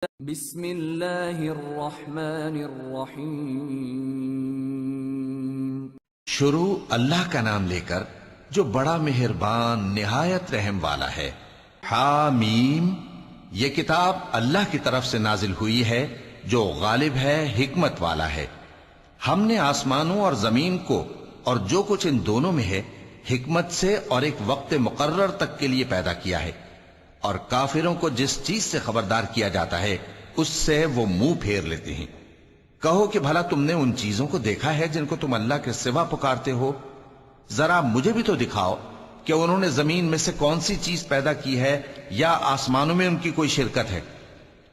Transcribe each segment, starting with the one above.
بسم اللہ الرحمن الرحیم۔ شروع اللہ کا نام لے کر جو بڑا مہربان نہایت رحم والا ہے۔ حامیم، یہ کتاب اللہ کی طرف سے نازل ہوئی ہے جو غالب ہے، حکمت والا ہے۔ ہم نے آسمانوں اور زمین کو اور جو کچھ ان دونوں میں ہے حکمت سے اور ایک وقت مقرر تک کے لیے پیدا کیا ہے، اور کافروں کو جس چیز سے خبردار کیا جاتا ہے اس سے وہ منہ پھیر لیتے ہیں۔ کہو کہ بھلا تم نے ان چیزوں کو دیکھا ہے جن کو تم اللہ کے سوا پکارتے ہو؟ ذرا مجھے بھی تو دکھاؤ کہ انہوں نے زمین میں سے کون سی چیز پیدا کی ہے یا آسمانوں میں ان کی کوئی شرکت ہے۔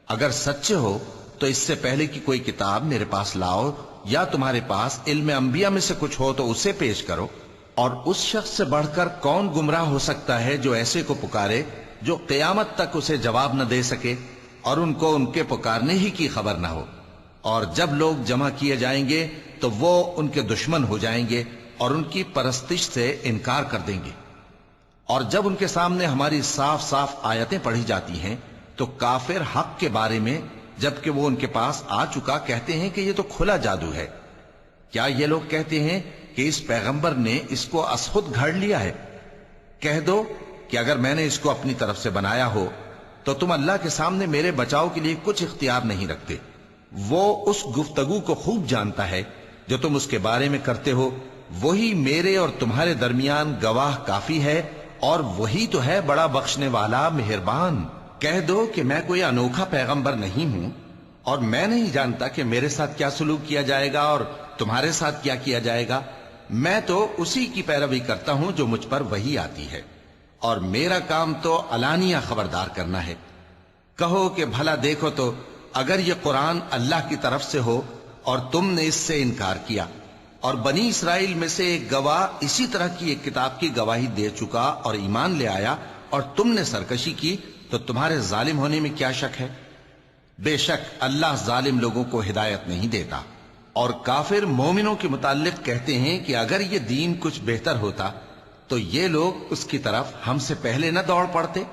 اگر سچے ہو تو اس سے پہلے کی کوئی کتاب میرے پاس لاؤ، یا تمہارے پاس علم انبیاء میں سے کچھ ہو تو اسے پیش کرو۔ اور اس شخص سے بڑھ کر کون گمراہ ہو سکتا ہے جو ایسے کو پکارے جو قیامت تک اسے جواب نہ دے سکے اور ان کو ان کے پکارنے ہی کی خبر نہ ہو۔ اور جب لوگ جمع کیے جائیں گے تو وہ ان کے دشمن ہو جائیں گے اور ان کی پرستش سے انکار کر دیں گے۔ اور جب ان کے سامنے ہماری صاف صاف آیتیں پڑھی جاتی ہیں تو کافر حق کے بارے میں جبکہ وہ ان کے پاس آ چکا کہتے ہیں کہ یہ تو کھلا جادو ہے۔ کیا یہ لوگ کہتے ہیں کہ اس پیغمبر نے اس کو ازخود گھڑ لیا ہے؟ کہہ دو کہ اگر میں نے اس کو اپنی طرف سے بنایا ہو تو تم اللہ کے سامنے میرے بچاؤ کے لیے کچھ اختیار نہیں رکھتے۔ وہ اس گفتگو کو خوب جانتا ہے جو تم اس کے بارے میں کرتے ہو، وہی میرے اور تمہارے درمیان گواہ کافی ہے، اور وہی تو ہے بڑا بخشنے والا مہربان۔ کہہ دو کہ میں کوئی انوکھا پیغمبر نہیں ہوں، اور میں نہیں جانتا کہ میرے ساتھ کیا سلوک کیا جائے گا اور تمہارے ساتھ کیا کیا جائے گا۔ میں تو اسی کی پیروی کرتا ہوں جو مجھ پر وحی آتی ہے، اور میرا کام تو علانیہ خبردار کرنا ہے۔ کہو کہ بھلا دیکھو تو اگر یہ قرآن اللہ کی طرف سے ہو اور تم نے اس سے انکار کیا، اور بنی اسرائیل میں سے ایک گواہ اسی طرح کی ایک کتاب کی گواہی دے چکا اور ایمان لے آیا اور تم نے سرکشی کی، تو تمہارے ظالم ہونے میں کیا شک ہے؟ بے شک اللہ ظالم لوگوں کو ہدایت نہیں دیتا۔ اور کافر مومنوں کے متعلق کہتے ہیں کہ اگر یہ دین کچھ بہتر ہوتا تو یہ لوگ اس کی طرف ہم سے پہلے نہ دوڑ پڑتے،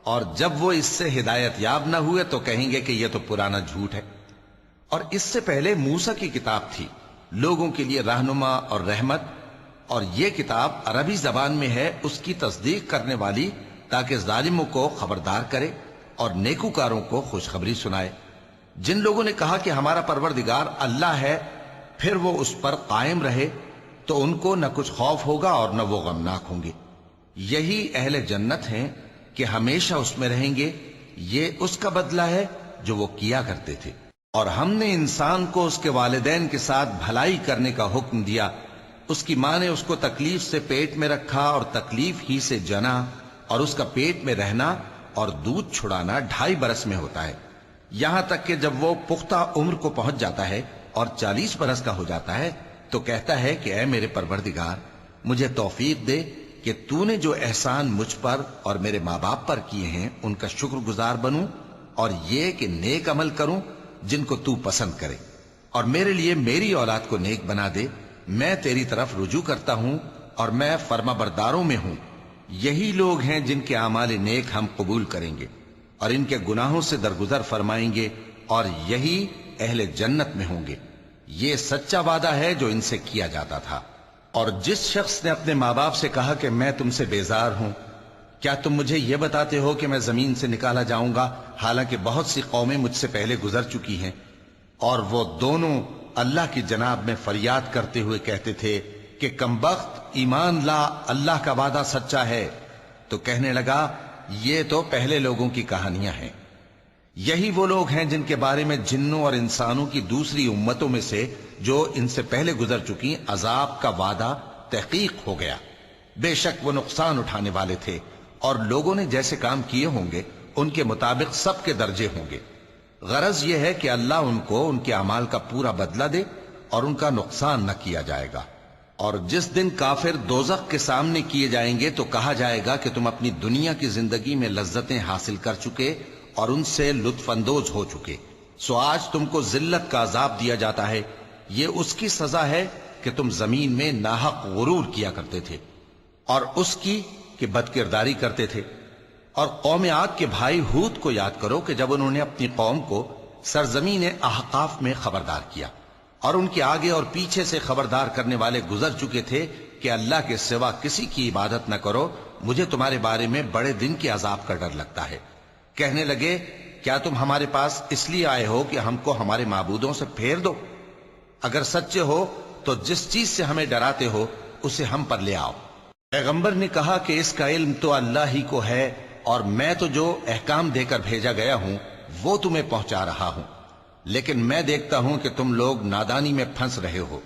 اور جب وہ اس سے ہدایت یاب نہ ہوئے تو کہیں گے کہ یہ تو پرانا جھوٹ ہے۔ اور اس سے پہلے موسیٰ کی کتاب تھی، لوگوں کے لیے رہنما اور رحمت، اور یہ کتاب عربی زبان میں ہے اس کی تصدیق کرنے والی، تاکہ ظالموں کو خبردار کرے اور نیکوکاروں کو خوشخبری سنائے۔ جن لوگوں نے کہا کہ ہمارا پروردگار اللہ ہے، پھر وہ اس پر قائم رہے تو ان کو نہ کچھ خوف ہوگا اور نہ وہ غمناک ہوں گے۔ یہی اہل جنت ہیں کہ ہمیشہ اس میں رہیں گے، یہ اس کا بدلہ ہے جو وہ کیا کرتے تھے۔ اور ہم نے انسان کو اس کے والدین کے ساتھ بھلائی کرنے کا حکم دیا۔ اس کی ماں نے اس کو تکلیف سے پیٹ میں رکھا اور تکلیف ہی سے جنا، اور اس کا پیٹ میں رہنا اور دودھ چھڑانا 2.5 برس میں ہوتا ہے، یہاں تک کہ جب وہ پختہ عمر کو پہنچ جاتا ہے اور 40 برس کا ہو جاتا ہے تو کہتا ہے کہ اے میرے پروردگار، مجھے توفیق دے کہ تو نے جو احسان مجھ پر اور میرے ماں باپ پر کیے ہیں ان کا شکر گزار بنوں، اور یہ کہ نیک عمل کروں جن کو تو پسند کرے، اور میرے لیے میری اولاد کو نیک بنا دے۔ میں تیری طرف رجوع کرتا ہوں اور میں فرما برداروں میں ہوں۔ یہی لوگ ہیں جن کے اعمال نیک ہم قبول کریں گے اور ان کے گناہوں سے درگزر فرمائیں گے، اور یہی اہل جنت میں ہوں گے۔ یہ سچا وعدہ ہے جو ان سے کیا جاتا تھا۔ اور جس شخص نے اپنے ماں باپ سے کہا کہ میں تم سے بیزار ہوں، کیا تم مجھے یہ بتاتے ہو کہ میں زمین سے نکالا جاؤں گا، حالانکہ بہت سی قومیں مجھ سے پہلے گزر چکی ہیں؟ اور وہ دونوں اللہ کی جناب میں فریاد کرتے ہوئے کہتے تھے کہ کمبخت، ایمان لا، اللہ کا وعدہ سچا ہے۔ تو کہنے لگا یہ تو پہلے لوگوں کی کہانیاں ہیں۔ یہی وہ لوگ ہیں جن کے بارے میں جنوں اور انسانوں کی دوسری امتوں میں سے جو ان سے پہلے گزر چکی عذاب کا وعدہ تحقیق ہو گیا۔ بے شک وہ نقصان اٹھانے والے تھے، اور لوگوں نے جیسے کام کیے ہوں گے ان کے مطابق سب کے درجے ہوں گے۔ غرض یہ ہے کہ اللہ ان کو ان کے اعمال کا پورا بدلہ دے اور ان کا نقصان نہ کیا جائے گا۔ اور جس دن کافر دوزخ کے سامنے کیے جائیں گے تو کہا جائے گا کہ تم اپنی دنیا کی زندگی میں لذتیں حاصل کر چکے اور ان سے لطف اندوز ہو چکے، سو آج تم کو ذلت کا عذاب دیا جاتا ہے۔ یہ اس کی سزا ہے کہ تم زمین میں ناحق غرور کیا کرتے تھے، اور اس کی کہ بد کرداری کرتے تھے۔ اور قوم عاد کے بھائی ہود کو یاد کرو کہ جب انہوں نے اپنی قوم کو سرزمین احقاف میں خبردار کیا اور ان کے آگے اور پیچھے سے خبردار کرنے والے گزر چکے تھے کہ اللہ کے سوا کسی کی عبادت نہ کرو، مجھے تمہارے بارے میں بڑے دن کے عذاب کا ڈر لگتا ہے۔ کہنے لگے کیا تم ہمارے پاس اس لیے آئے ہو کہ ہم کو ہمارے معبودوں سے پھیر دو؟ اگر سچے ہو تو جس چیز سے ہمیں ڈراتے ہو اسے ہم پر لے آؤ۔ پیغمبر نے کہا کہ اس کا علم تو اللہ ہی کو ہے، اور میں تو جو احکام دے کر بھیجا گیا ہوں وہ تمہیں پہنچا رہا ہوں، لیکن میں دیکھتا ہوں کہ تم لوگ نادانی میں پھنس رہے ہو۔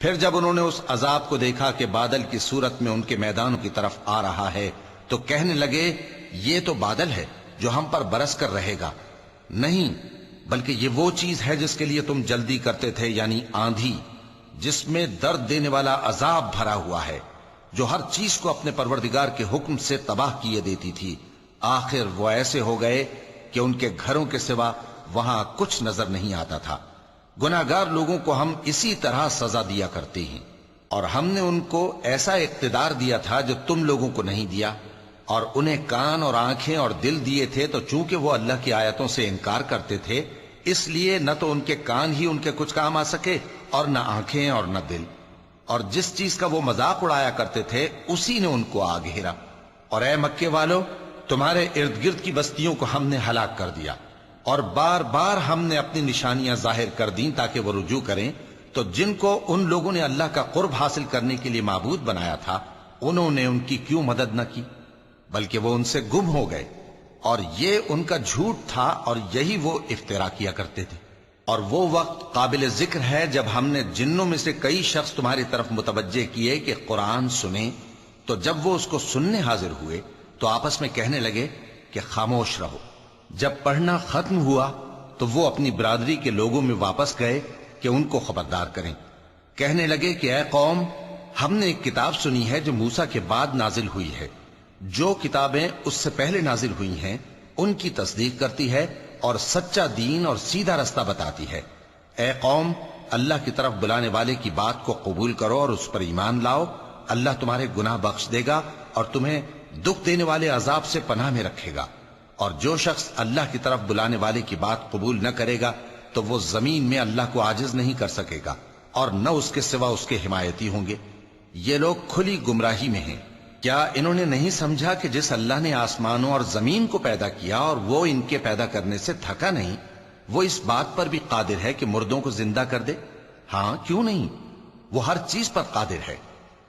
پھر جب انہوں نے اس عذاب کو دیکھا کہ بادل کی صورت میں ان کے میدانوں کی طرف آ رہا ہے تو کہنے لگے یہ تو بادل ہے جو ہم پر برس کر رہے گا، نہیں بلکہ یہ وہ چیز ہے جس کے لیے تم جلدی کرتے تھے، یعنی آندھی جس میں درد دینے والا عذاب بھرا ہوا ہے، جو ہر چیز کو اپنے پروردگار کے حکم سے تباہ کیے دیتی تھی۔ آخر وہ ایسے ہو گئے کہ ان کے گھروں کے سوا وہاں کچھ نظر نہیں آتا تھا۔ گناہگار لوگوں کو ہم اسی طرح سزا دیا کرتے ہیں، اور ہم نے ان کو ایسا اقتدار دیا تھا جو تم لوگوں کو نہیں دیا، اور انہیں کان اور آنکھیں اور دل دیے تھے، تو چونکہ وہ اللہ کی آیتوں سے انکار کرتے تھے اس لیے نہ تو ان کے کان ہی ان کے کچھ کام آ سکے اور نہ آنکھیں اور نہ دل، اور جس چیز کا وہ مذاق اڑایا کرتے تھے اسی نے ان کو آ گھیرا۔ اور اے مکے والو، تمہارے ارد گرد کی بستیوں کو ہم نے ہلاک کر دیا، اور بار بار ہم نے اپنی نشانیاں ظاہر کر دیں تاکہ وہ رجوع کریں، تو جن کو ان لوگوں نے اللہ کا قرب حاصل کرنے کے لیے معبود بنایا تھا انہوں نے ان کی کیوں مدد نہ کی، بلکہ وہ ان سے گم ہو گئے، اور یہ ان کا جھوٹ تھا اور یہی وہ افترا کیا کرتے تھے۔ اور وہ وقت قابل ذکر ہے جب ہم نے جنوں میں سے کئی شخص تمہاری طرف متوجہ کیے کہ قرآن سنیں، تو جب وہ اس کو سننے حاضر ہوئے تو آپس میں کہنے لگے کہ خاموش رہو۔ جب پڑھنا ختم ہوا تو وہ اپنی برادری کے لوگوں میں واپس گئے کہ ان کو خبردار کریں۔ کہنے لگے کہ اے قوم، ہم نے ایک کتاب سنی ہے جو موسیٰ کے بعد نازل ہوئی ہے، جو کتابیں اس سے پہلے نازل ہوئی ہیں ان کی تصدیق کرتی ہے اور سچا دین اور سیدھا رستہ بتاتی ہے۔ اے قوم، اللہ کی طرف بلانے والے کی بات کو قبول کرو اور اس پر ایمان لاؤ، اللہ تمہارے گناہ بخش دے گا اور تمہیں دکھ دینے والے عذاب سے پناہ میں رکھے گا۔ اور جو شخص اللہ کی طرف بلانے والے کی بات قبول نہ کرے گا تو وہ زمین میں اللہ کو عاجز نہیں کر سکے گا، اور نہ اس کے سوا اس کے حمایتی ہوں گے۔ یہ لوگ کھلی گمراہی میں ہیں۔ کیا انہوں نے نہیں سمجھا کہ جس اللہ نے آسمانوں اور زمین کو پیدا کیا اور وہ ان کے پیدا کرنے سے تھکا نہیں، وہ اس بات پر بھی قادر ہے کہ مردوں کو زندہ کر دے؟ ہاں، کیوں نہیں، وہ ہر چیز پر قادر ہے۔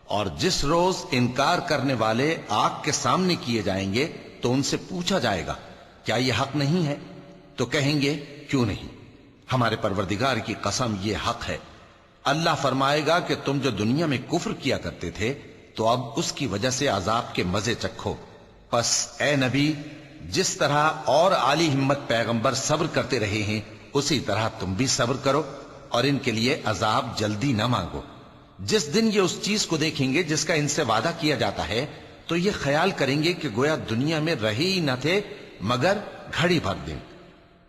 اور جس روز انکار کرنے والے آگ کے سامنے کیے جائیں گے تو ان سے پوچھا جائے گا کیا یہ حق نہیں ہے؟ تو کہیں گے کیوں نہیں، ہمارے پروردگار کی قسم یہ حق ہے۔ اللہ فرمائے گا کہ تم جو دنیا میں کفر کیا کرتے تھے تو اب اس کی وجہ سے عذاب کے مزے چکھو۔ پس اے نبی، جس طرح اور عالی ہمت پیغمبر صبر کرتے رہے ہیں اسی طرح تم بھی صبر کرو، اور ان کے لیے عذاب جلدی نہ مانگو۔ جس دن یہ اس چیز کو دیکھیں گے جس کا ان سے وعدہ کیا جاتا ہے تو یہ خیال کریں گے کہ گویا دنیا میں رہے ہی نہ تھے مگر گھڑی بھر دن۔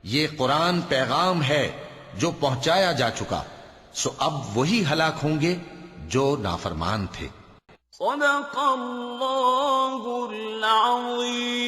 یہ قرآن پیغام ہے جو پہنچایا جا چکا، سو اب وہی ہلاک ہوں گے جو نافرمان تھے۔ صدق اللہ العظیم۔